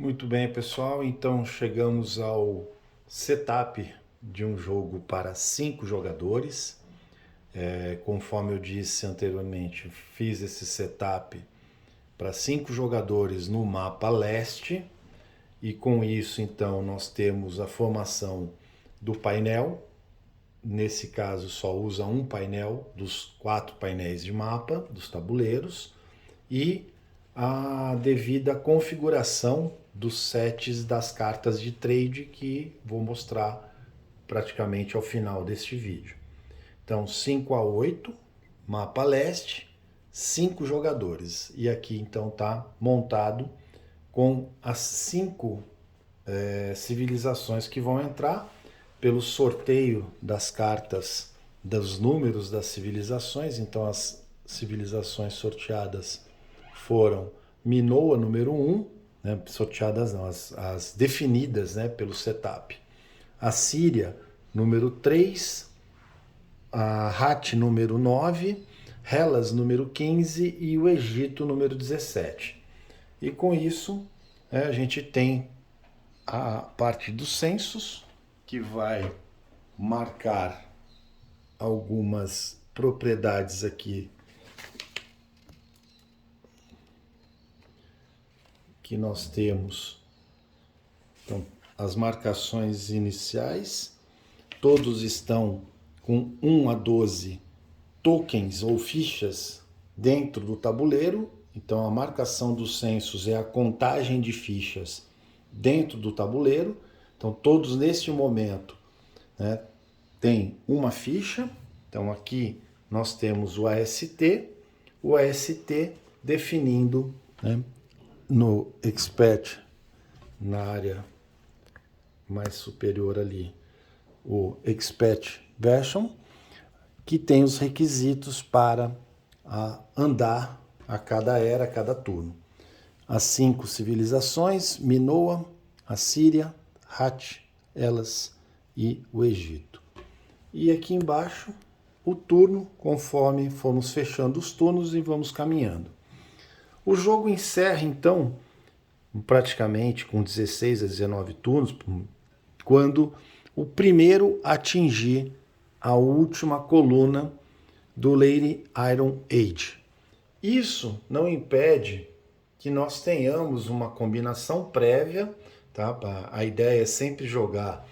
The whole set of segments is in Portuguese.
Muito bem, pessoal. Então chegamos ao setup de um jogo para 5 jogadores. Conforme eu disse anteriormente, fiz esse setup para 5 jogadores no mapa leste. E com isso, então, nós temos a formação do painel. Nesse caso, só usa um painel dos 4 painéis de mapa, dos tabuleiros. E a devida configuração dos sets das cartas de trade que vou mostrar praticamente ao final deste vídeo. Então 5-8, mapa leste, 5 jogadores. E aqui então está montado com as 5 civilizações que vão entrar pelo sorteio das cartas, dos números das civilizações. Então as civilizações sorteadas foram Minoa número 1, né, sorteadas não, as definidas, né, pelo setup. A Síria número 3, a Hat número 9, Hellas número 15 e o Egito número 17. E com isso, a gente tem a parte dos censos, que vai marcar algumas propriedades aqui que nós temos. Então, as marcações iniciais, todos estão com 1 a 12 tokens ou fichas dentro do tabuleiro. Então, a marcação dos censos é a contagem de fichas dentro do tabuleiro. Então, todos neste momento, né, tem uma ficha. Então, aqui nós temos o AST definindo, né, no Expert, na área mais superior ali, o Expert Version, que tem os requisitos para andar a cada era, a cada turno. As 5 civilizações, Minoa, a Síria, Hat, Elas e o Egito. E aqui embaixo, o turno, conforme formos fechando os turnos e vamos caminhando. O jogo encerra, então, praticamente com 16 a 19 turnos, quando o primeiro atingir a última coluna do Lady Iron Age. Isso não impede que nós tenhamos uma combinação prévia, tá? A ideia é sempre jogar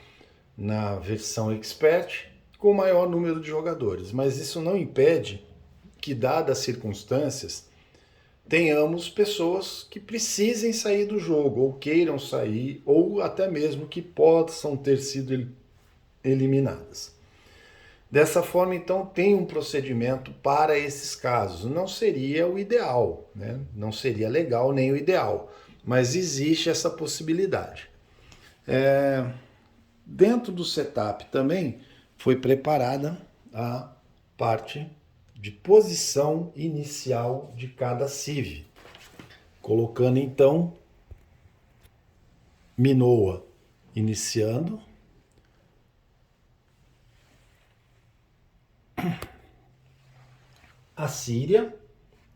na versão Expert com o maior número de jogadores, mas isso não impede que, dadas as circunstâncias, tenhamos pessoas que precisem sair do jogo, ou queiram sair, ou até mesmo que possam ter sido eliminadas. Dessa forma, então, tem um procedimento para esses casos. Não seria o ideal, né? Não seria legal nem o ideal, mas existe essa possibilidade. Dentro do setup também foi preparada a parte de posição inicial de cada civ, colocando então Minoa iniciando, a Síria,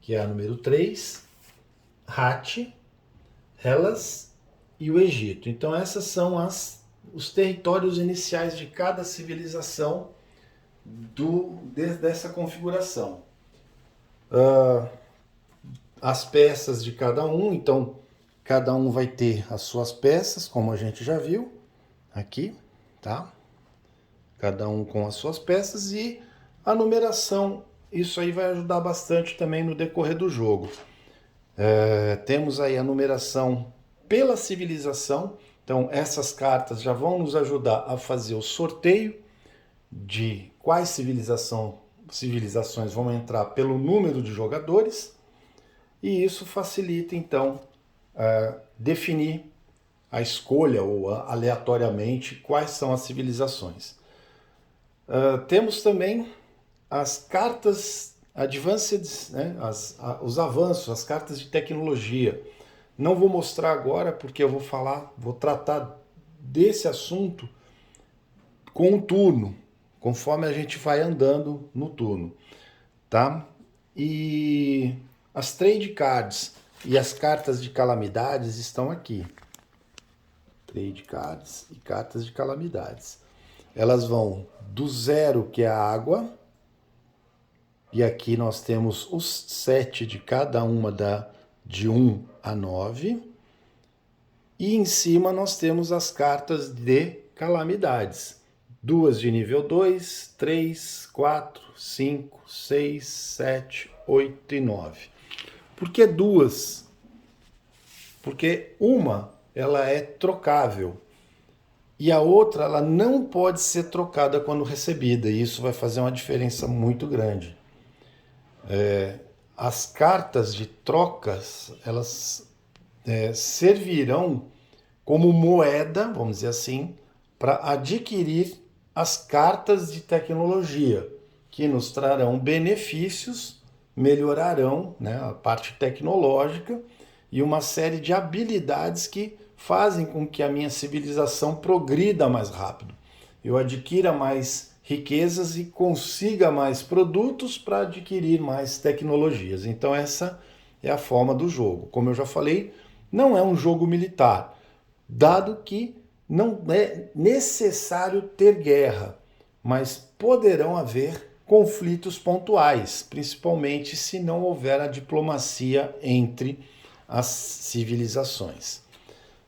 que é a número 3, Hat, Hellas e o Egito. Então essas são os territórios iniciais de cada civilização dessa configuração. As peças de cada um, então cada um vai ter as suas peças, como a gente já viu aqui, tá? Cada um com as suas peças, e a numeração, isso aí vai ajudar bastante também no decorrer do jogo. Temos aí a numeração pela civilização, então essas cartas já vão nos ajudar a fazer o sorteio de quais civilizações vão entrar pelo número de jogadores, e isso facilita então definir a escolha ou aleatoriamente quais são as civilizações. Temos também as cartas Advanced, né, os avanços, as cartas de tecnologia. Não vou mostrar agora porque eu vou tratar desse assunto com o turno, conforme a gente vai andando no turno, tá? E as trade cards e as cartas de calamidades estão aqui. trade cards e cartas de calamidades. Elas vão do 0, que é a água, e aqui nós temos os 7 de cada uma de 1 a 9, e em cima nós temos as cartas de calamidades. 2 de nível 2, 3, 4, 5, 6, 7, 8 e 9. Por que 2? Porque uma ela é trocável e a outra ela não pode ser trocada quando recebida, e isso vai fazer uma diferença muito grande. As cartas de trocas, elas servirão como moeda, vamos dizer assim, para adquirir as cartas de tecnologia, que nos trarão benefícios, melhorarão, né, a parte tecnológica e uma série de habilidades que fazem com que a minha civilização progrida mais rápido. Eu adquira mais riquezas e consiga mais produtos para adquirir mais tecnologias. Então essa é a forma do jogo. Como eu já falei, não é um jogo militar, dado que não é necessário ter guerra, mas poderão haver conflitos pontuais, principalmente se não houver a diplomacia entre as civilizações.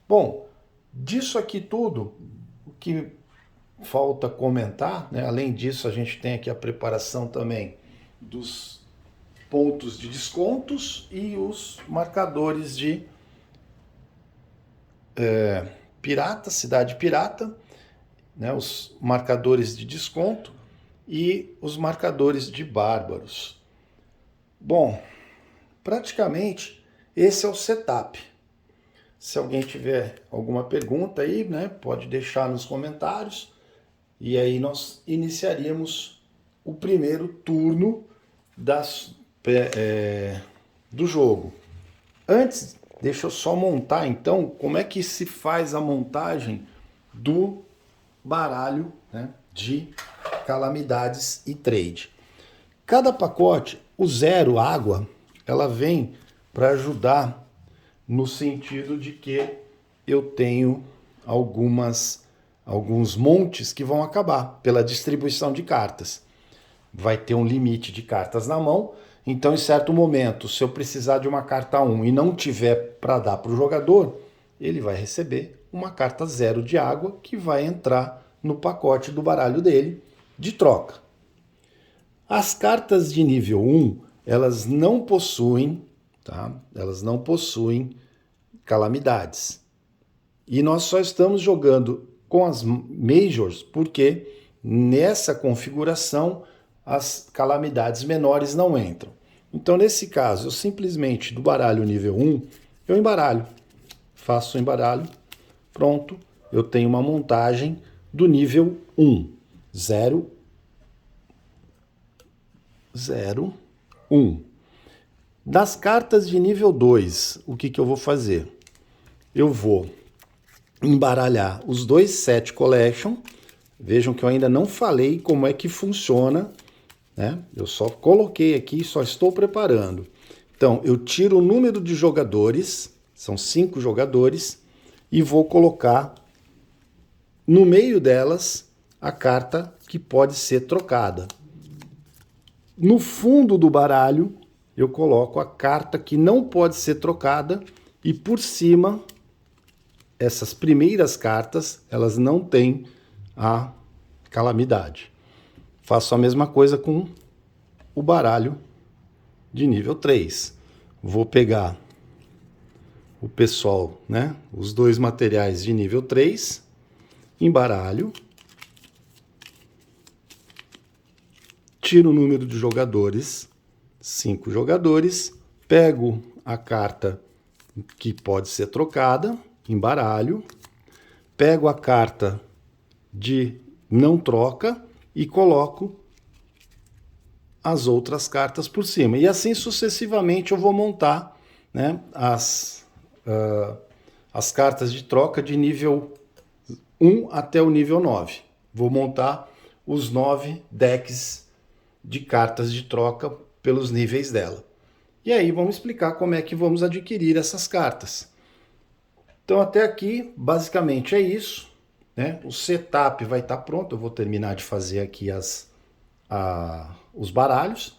Bom, disso aqui tudo, o que falta comentar, né? Além disso, a gente tem aqui a preparação também dos pontos de descontos e os marcadores de pirata, cidade pirata, né? Os marcadores de desconto e os marcadores de bárbaros. Bom, praticamente esse é o setup. Se alguém tiver alguma pergunta aí, né, pode deixar nos comentários. E aí nós iniciaríamos o primeiro turno do jogo. Antes, deixa eu só montar então como é que se faz a montagem do baralho, né, de calamidades e trade. Cada pacote, o 0, água, ela vem para ajudar no sentido de que eu tenho alguns montes que vão acabar pela distribuição de cartas. Vai ter um limite de cartas na mão, então em certo momento, se eu precisar de uma carta 1 e não tiver para dar para o jogador, ele vai receber uma carta 0 de água que vai entrar no pacote do baralho dele de troca. As cartas de nível 1, elas não possuem, tá? Elas não possuem calamidades. E nós só estamos jogando com as Majors porque nessa configuração as calamidades menores não entram. Então, nesse caso, eu simplesmente do baralho nível 1, eu embaralho. Faço o embaralho, pronto, eu tenho uma montagem do nível 1. 0, 0, 1. Das cartas de nível 2, o que eu vou fazer? Eu vou embaralhar os dois set collection. Vejam que eu ainda não falei como é que funciona, né? Eu só coloquei aqui, só estou preparando. Então, eu tiro o número de jogadores, são 5 jogadores, e vou colocar no meio delas a carta que pode ser trocada. No fundo do baralho, eu coloco a carta que não pode ser trocada e por cima, essas primeiras cartas, elas não têm a calamidade. Faço a mesma coisa com o baralho de nível 3. Vou pegar o pessoal, né, os dois materiais de nível 3, embaralho, tiro o número de jogadores, 5 jogadores, pego a carta que pode ser trocada, embaralho, pego a carta de não troca e coloco as outras cartas por cima. E assim sucessivamente eu vou montar, né, as cartas de troca de nível 1 até o nível 9. Vou montar os 9 decks de cartas de troca pelos níveis dela. E aí vamos explicar como é que vamos adquirir essas cartas. Então até aqui, basicamente é isso, né? O setup vai estar pronto, eu vou terminar de fazer aqui os baralhos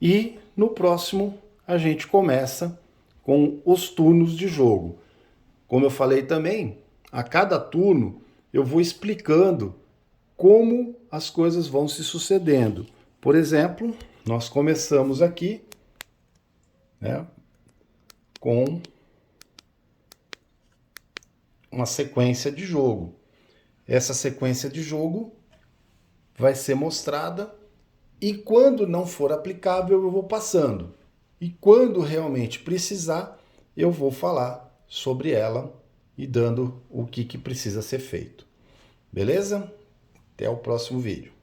e no próximo a gente começa com os turnos de jogo. Como eu falei também, a cada turno eu vou explicando como as coisas vão se sucedendo. Por exemplo, nós começamos aqui, né, com uma sequência de jogo. Essa sequência de jogo vai ser mostrada e quando não for aplicável eu vou passando. E quando realmente precisar, eu vou falar sobre ela e dando o que precisa ser feito. Beleza? Até o próximo vídeo.